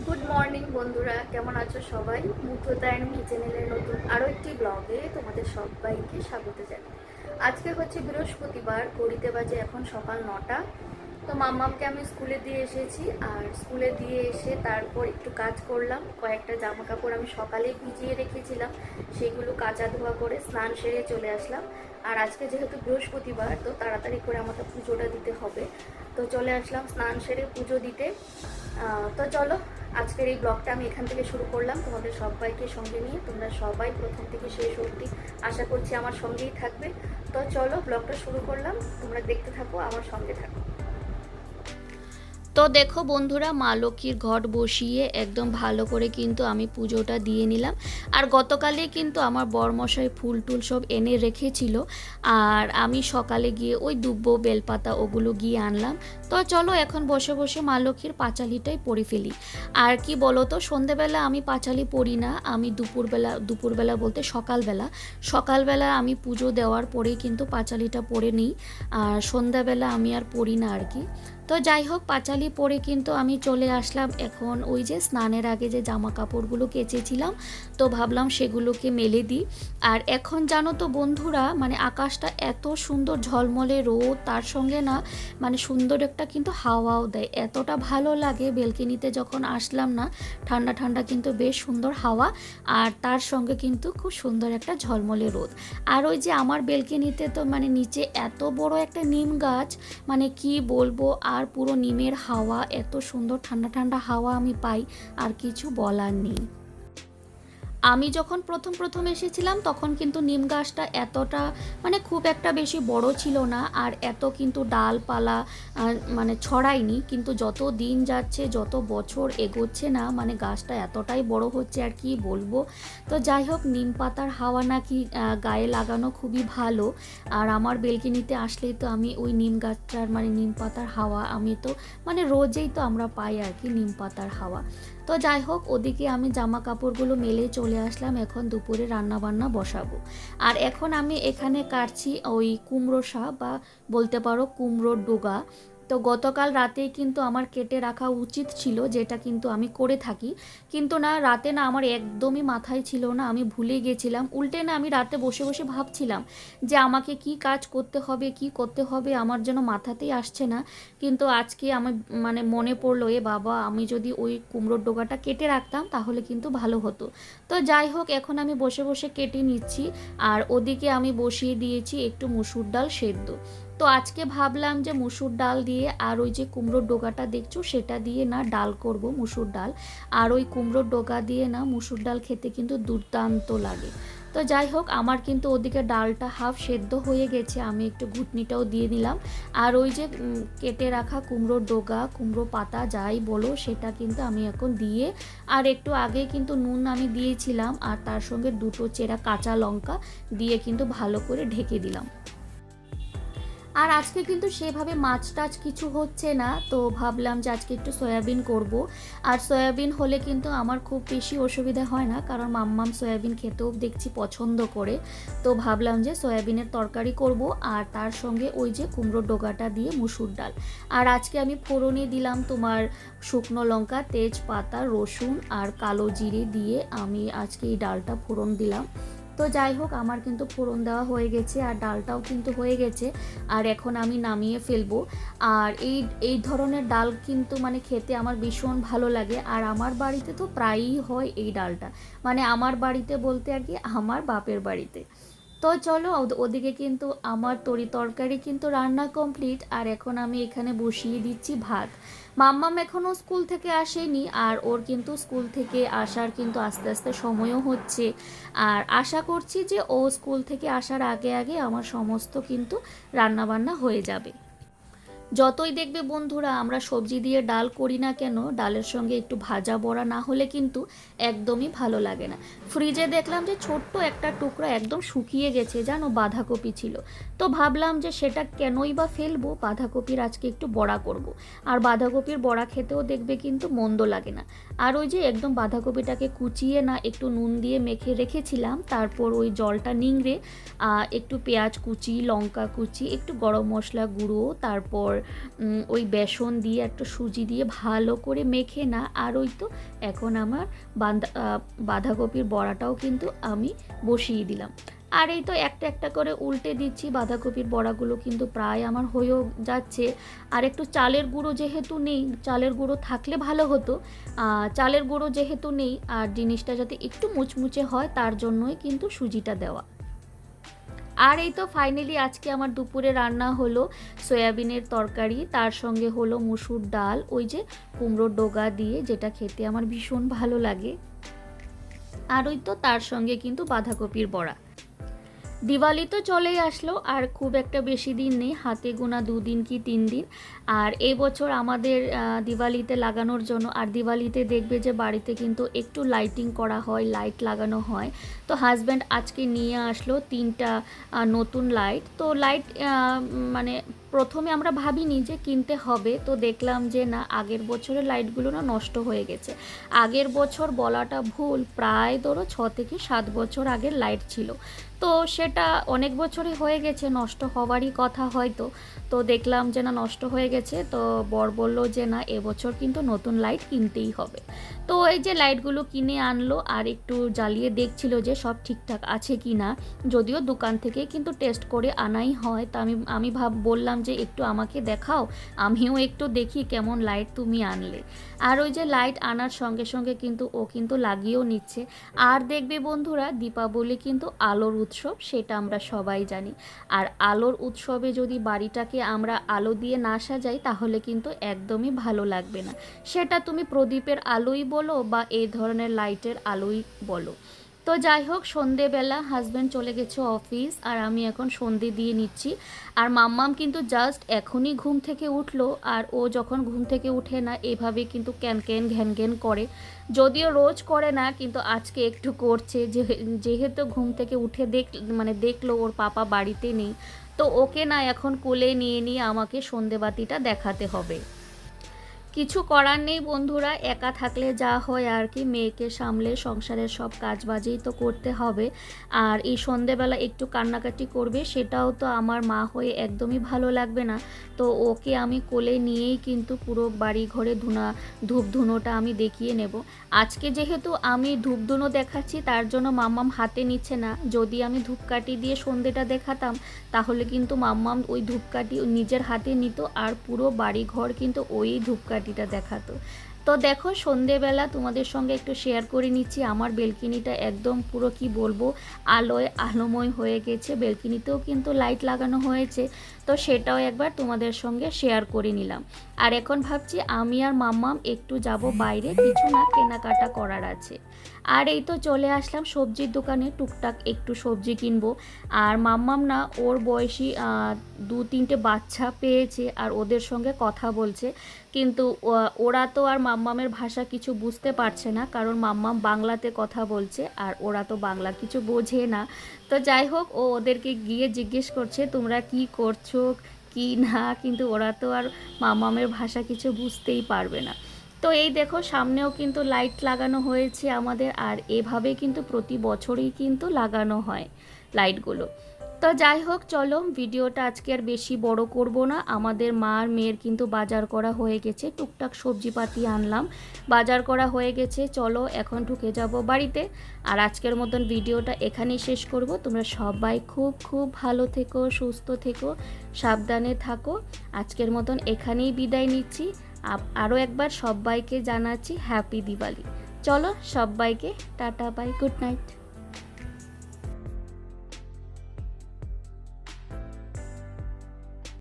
Good morning বন্ধুরা, কেমন আছো সবাই? মুগ্ধতা অ্যান্ড কিচেনের নতুন আরও একটি ব্লগে তোমাদের সবাইকে স্বাগত জানাই। আজকে হচ্ছে বৃহস্পতিবার, ঘড়িতে বাজে এখন সকাল 9টা। তো মাম্মামকে আমি স্কুলে দিয়ে এসেছি, আর স্কুলে দিয়ে এসে তারপর একটু কাজ করলাম। কয়েকটা জামা কাপড় আমি সকালে ভিজিয়ে রেখেছিলাম, সেগুলো কাচা ধোয়া করে স্নান সেরে চলে আসলাম। আর আজকে যেহেতু বৃহস্পতিবার, তো তাড়াতাড়ি করে আমাকে পুজোটা দিতে হবে, তো চলে আসলাম স্নান সেরে পুজো দিতে। তো চলো, আজকের এই ব্লগটা আমি এখান থেকে শুরু করলাম তোমাদের সবাইকে সঙ্গে নিয়ে। তোমরা সবাই প্রথম থেকে শেষ অবধি আশা করছি আমার সঙ্গেই থাকবে। তো চলো, ব্লগটা শুরু করলাম, তোমরা দেখতে থাকো, আমার সঙ্গে থাকো। তো দেখো বন্ধুরা, মা লক্ষ্মীর ঘট বসিয়ে একদম ভালো করে কিন্তু আমি পুজোটা দিয়ে নিলাম। আর গতকালে কিন্তু আমার বরমশাই ফুল টুল সব এনে রেখেছিল, আর আমি সকালে গিয়ে ওই দুব্বো বেলপাতা ওগুলো গিয়ে আনলাম। তো চলো এখন বসে বসে মা লক্ষ্মীর পাঁচালিটাই পড়ে ফেলি। আর কি বলো তো, সন্ধেবেলা আমি পাঁচালি পড়ি না, আমি দুপুরবেলা বলতে সকালবেলা আমি পুজো দেওয়ার পরেই কিন্তু পাঁচালিটা পড়ে নিই। আর সন্ধ্যাবেলা আমি আর পড়ি না আর কি। তো যাই হোক, পাঁচালি পরে কিন্তু আমি চলে আসলাম এখন ওই যে স্নানের আগে যে জামা কাপড়গুলো কেচেছিলাম, তো ভাবলাম সেগুলোকে মেলে দিই। আর এখন জানো তো বন্ধুরা, মানে আকাশটা এত সুন্দর ঝলমলে রোদ, তার সঙ্গে না মানে সুন্দর একটা কিন্তু হাওয়াও দেয়, এতটা ভালো লাগে। বেলকনিতে যখন আসলাম না, ঠান্ডা ঠান্ডা কিন্তু বেশ সুন্দর হাওয়া, আর তার সঙ্গে কিন্তু খুব সুন্দর একটা ঝলমলে রোদ। আর ওই যে আমার বেলকনিতে তো মানে নিচে এত বড় একটা নিম গাছ, মানে কি বলবো, আর পুরো নিমের হাওয়া, এত সুন্দর ঠান্ডা ঠান্ডা হাওয়া আমি পাই, আর কিছু বলার নেই। আমি যখন প্রথম এসেছিলাম তখন কিন্তু নিম গাছটা এতটা মানে খুব একটা বেশি বড় ছিল না, আর এত কিন্তু ডালপালা মানে ছড়ায়নি। কিন্তু যত দিন যাচ্ছে, যত বছর এগোচ্ছে না, মানে গাছটা এতটাই বড় হচ্ছে আর কি বলবো। তো যাই হোক, নিম পাতার হাওয়া নাকি গায়ে লাগানো খুবই ভালো। আর আমার বেলকনিতে আসলেই তো আমি ওই নিম গাছটার মানে নিম পাতার হাওয়া আমি তো মানে রোজেই তো আমরা পাই আর কি নিম পাতার হাওয়া। তো যাই হোক, ওদিকে আমি জামা কাপড়গুলো মেলে চলে আসলাম, এখন দুপুরে রান্না বান্না বসাবো। আর এখন আমি এখানে কাটছি ওই কুমড়ো শাক, বা বলতে পারো কুমড়োর ডোগা। তো গতকাল রাতেই কিন্তু আমার কেটে রাখা উচিত ছিল, যেটা কিন্তু আমি করে থাকি। কিন্তু না, রাতে না আমার একদমই মাথায় ছিল না, আমি ভুলে গেছিলাম। উল্টে না আমি রাতে বসে বসে ভাবছিলাম যে আমাকে কি কাজ করতে হবে, কি করতে হবে, আমার যেন মাথাতেই আসছে না। কিন্তু আজকে আমার মানে মনে পড়লো, এ বাবা, আমি যদি ওই কুমড়োর ডোগাটা কেটে রাখতাম তাহলে কিন্তু ভালো হতো। তো যাই হোক, এখন আমি বসে বসে কেটে নিচ্ছি। আর ওদিকে আমি বসিয়ে দিয়েছি একটু মুসুর ডাল সেদ্ধ। তো আজকে ভাবলাম যে মুসুর ডাল দিয়ে আর ওই যে কুমড়োর ডোগাটা দেখছো সেটা দিয়ে না ডাল করব, মুসুর ডাল। আর ওই কুমড়োর ডোগা দিয়ে না মুসুর ডাল খেতে কিন্তু দুর্দান্ত লাগে। তো যাই হোক, আমার কিন্তু ওদিকে ডালটা হাফ সেদ্ধ হয়ে গেছে, আমি একটু ঘুটনিটাও দিয়ে দিলাম। আর ওই যে কেটে রাখা কুমড়োর ডোগা, কুমড়ো পাতা যাই বলো, সেটা কিন্তু আমি এখন দিয়ে, আর একটু আগে কিন্তু নুন আমি দিয়েছিলাম, আর তার সঙ্গে দুটো চেরা কাঁচা লঙ্কা দিয়ে কিন্তু ভালো করে ঢেকে দিলাম। আর আজকে কিন্তু সেভাবে মাছ টাছ কিছু হচ্ছে না, তো ভাবলাম যে আজকে একটু সয়াবিন করব। আর সয়াবিন হলে কিন্তু আমার খুব বেশি অসুবিধা হয় না, কারণ মাম্মাম সয়াবিন খেতেও দেখছি পছন্দ করে। তো ভাবলাম যে সয়াবিনের তরকারি করব, আর তার সঙ্গে ওই যে কুমড়োর ডোগাটা দিয়ে মুসুর ডাল। আর আজকে আমি ফোড়নে দিলাম তোমার শুকনো লঙ্কা, তেজপাতা, রসুন আর কালো জিরে দিয়ে আমি আজকে এই ডালটা ফোড়ন দিলাম। তো যাই হোক, আমার কিন্তু ফোড়ন দেওয়া হয়ে গেছে, আর ডালটাও কিন্তু হয়ে গেছে। আর এখন আমি নামিয়ে ফেলবো। আর এই ধরনের ডাল কিন্তু মানে খেতে আমার ভীষণ ভালো লাগে, আর আমার বাড়িতে তো প্রায়ই হয় এই ডালটা। মানে আমার বাড়িতে বলতে আর কি, আমার বাপের বাড়িতে। তো চলো, ওদিকে কিন্তু আমার তরকারি কিন্তু রান্না কমপ্লিট, আর এখন আমি এখানে বসিয়ে দিচ্ছি ভাত। মাম্মাম এখনও স্কুল থেকে আসেনি, আর ওর কিন্তু স্কুল থেকে আসার কিন্তু আস্তে আস্তে সময়ও হচ্ছে। আর আশা করছি যে ও স্কুল থেকে আসার আগে আগে আমার সমস্ত কিন্তু রান্নাবান্না হয়ে যাবে। যতই দেখবে বন্ধুরা আমরা সবজি দিয়ে ডাল করি না কেন, ডালের সঙ্গে একটু ভাজা বড়া না হলে কিন্তু একদমই ভালো লাগে না। ফ্রিজে দেখলাম যে ছোট্ট একটা টুকরা একদম শুকিয়ে গেছে, জানো, বাঁধাকপি ছিল। তো ভাবলাম যে সেটা কেনই বা ফেলবো, বাঁধাকপির আজকে একটু বড়া করব। আর বাঁধাকপির বড়া খেতেও দেখবে কিন্তু মন্দ লাগে না। আর ওই যে একদম বাঁধাকপিটাকে কুচিয়ে না একটু নুন দিয়ে মেখে রেখেছিলাম, তারপর ওই জলটা নিংড়ে একটু পেঁয়াজ কুচি, লঙ্কা কুচি, একটু গরম মশলা গুঁড়ো, তারপর ওই বেসন দিয়ে একটা সুজি দিয়ে ভালো করে মেখে না, আর ওই তো এখন আমার বাঁধাকপির বড়াটাও কিন্তু আমি বসিয়ে দিলাম। আর এই তো একটা একটা করে উল্টে দিচ্ছি। বাঁধাকপির বড়াগুলো কিন্তু প্রায় আমার হয়েও যাচ্ছে। আর একটু চালের গুঁড়ো যেহেতু নেই, চালের গুঁড়ো থাকলে ভালো হতো, চালের গুঁড়ো যেহেতু নেই, আর জিনিসটা যাতে একটু মুচমুচে হয় তার জন্যই কিন্তু সুজিটা দেওয়া। আর এই তো ফাইনালি আজকে আমার দুপুরে রান্না হলো সয়াবিনের তরকারি, তার সঙ্গে হলো মুসুর ডাল, ওই যে কুমড়োর ডগা দিয়ে, যেটা খেতে আমার ভীষণ ভালো লাগে। আর ওই তো তার সঙ্গে কিন্তু বাঁধাকপির বড়া। দিওয়ালি তো চলেই আসলো, আর খুব একটা বেশি দিন নেই, হাতে গোনা 2 দিন কি 3 দিন। আর এই বছর আমাদের দিওয়ালিতে লাগানোর জন্য, আর দিওয়ালিতে দেখবে যে বাড়িতে কিন্তু একটু লাইটিং করা হয়, লাইট লাগানো হয়। তো হাজব্যান্ড আজকে নিয়ে আসলো 3টা নতুন লাইট। তো লাইট মানে প্রথমে আমরা ভাবিনি যে কিনতে হবে, তো দেখলাম যে না, আগের বছরের লাইটগুলো না নষ্ট হয়ে গেছে। আগের বছর বলাটা ভুল, প্রায় ধরো 6 থেকে 7 বছর আগের লাইট ছিল। তো সেটা অনেক বছরই হয়ে গেছে, নষ্ট হওয়ারই কথা হয়তো। তো দেখলাম যে না, নষ্ট হয়ে গেছে। তো বর বলল যে না, এবছর কিন্তু নতুন লাইট কিনতেই হবে। তো এই যে লাইটগুলো কিনে আনলো, আর একটু জ্বালিয়ে দেখছিল যে সব ঠিকঠাক আছে কি না। যদিও দোকান থেকে কিন্তু টেস্ট করে আনাই হয়। তা আমি বললাম যে একটু আমাকে দেখাও, আমিও একটু দেখি কেমন লাইট তুমি আনলে। আর ওই যে লাইট আনার সঙ্গে সঙ্গে কিন্তু ও কিন্তু লাগিয়েও নিচ্ছে। আর দেখবে বন্ধুরা, দীপাবলি কিন্তু আলোর উৎসব, সেটা আমরা সবাই জানি। আর আলোর উৎসবে যদি বাড়িটাকে আমরা আলো দিয়ে না সাজাই, তাহলে কিন্তু একদমই ভালো লাগবে না। সেটা তুমি প্রদীপের আলোই বলো বা এই ধরনের লাইটের আলোই বলো। তো যাই হোক, সন্ধেবেলা হাজব্যান্ড চলে গেছে অফিস, আর আমি এখন সন্ধে দিয়ে নিচ্ছি। আর মাম্মাম কিন্তু জাস্ট এখনই ঘুম থেকে উঠলো, আর ও যখন ঘুম থেকে উঠে না, এভাবে কিন্তু ক্যান ক্যান ঘ্যান ঘ্যান করে। যদিও রোজ করে না, কিন্তু আজকে একটু করছে, যেহেতু ঘুম থেকে উঠে দেখলো ওর পাপা বাড়িতে নেই। তো ওকে না এখন কোলে নিয়ে নিয়ে আমাকে সন্ধেবাতিটা দেখাতে হবে। কিছু করার নেই বন্ধুরা, একা থাকলে যা হয় আর কি, মেয়েকে সামলে সংসারের সব কাজবাজই তো করতে হবে। আর এই সন্ধেবেলা একটু কান্নাকাটি করবে, সেটাও তো আমার মা হয়ে একদমই ভালো লাগবে না। তো ওকে আমি কোলে নিয়েই কিন্তু পুরো বাড়ি ঘরে ধূপ ধুনোটা আমি দেখিয়ে নেব। আজকে যেহেতু আমি ধূপ ধুনো দেখাচ্ছি, তার জন্য মাম্মাম হাতে নিচ্ছে না। যদি আমি ধূপকাঠি দিয়ে সন্ধেটা দেখাতাম, তাহলে কিন্তু মাম্মাম ওই ধূপকাঠি নিজের হাতে নিত, আর পুরো বাড়ি ঘর কিন্তু ওই ধূপকাঠিটা দেখাতো। তো দেখো, সন্ধেবেলা তোমাদের সঙ্গে একটু শেয়ার করে নিচ্ছি। আমার বেলকনিটা একদম পুরো কি বলবো, আলোয় আলোময় হয়ে গেছে। বেলকনিতেও কিন্তু লাইট লাগানো হয়েছে, তো সেটাও একবার তোমাদের সঙ্গে শেয়ার করে নিলাম। আর এখন ভাবছি আমি আর মাম্মাম একটু যাব বাইরে, কিছু না কেনাকাটা করার আছে। আর এই তো চলে আসলাম সবজির দোকানে, টুকটাক একটু সবজি কিনবো। আর মাম্মাম না, ওর বয়সী 2-3টে বাচ্চা পেয়েছে, আর ওদের সঙ্গে কথা বলছে। কিন্তু ওরা তো আর মাম্মামের ভাষা কিছু বুঝতে পারছে না, কারণ মাম্মাম বাংলাতে কথা বলছে, আর ওরা তো বাংলা কিছু বোঝে না। তো যাই হোক, ও ওদেরকে গিয়ে জিজ্ঞেস করছে তোমরা কি করছো কি না, কিন্তু ওরা তো আর মাম্মামের ভাষা কিছু বুঝতেই পারবে না। তো এই দেখো, সামনেও কিন্তু লাইট লাগানো হয়েছে আমাদের, আর এভাবে কিন্তু প্রতি বছরই কিন্তু লাগানো হয় লাইটগুলো। তো যাই হোক, চলো ভিডিওটা আজকে আর বেশি বড় করব না। আমাদের মা আর মেয়ের কিন্তু বাজার করা হয়ে গেছে, টুকটাক সবজিপাতি আনলাম, বাজার করা হয়ে গেছে। চলো এখন ঢুকে যাব বাড়িতে। আর আজকের মতন ভিডিওটা এখানেই শেষ করব। তোমরা সবাই খুব খুব ভালো থেকো, সুস্থ থেকো, সাবধানে থাকো। আজকের মতন এখানেই বিদায় নিচ্ছি। আরও একবার সবাইকে জানাচ্ছি হ্যাপি দিওয়ালি। চলো সবাইকে টাটা, বাই, গুড নাইট।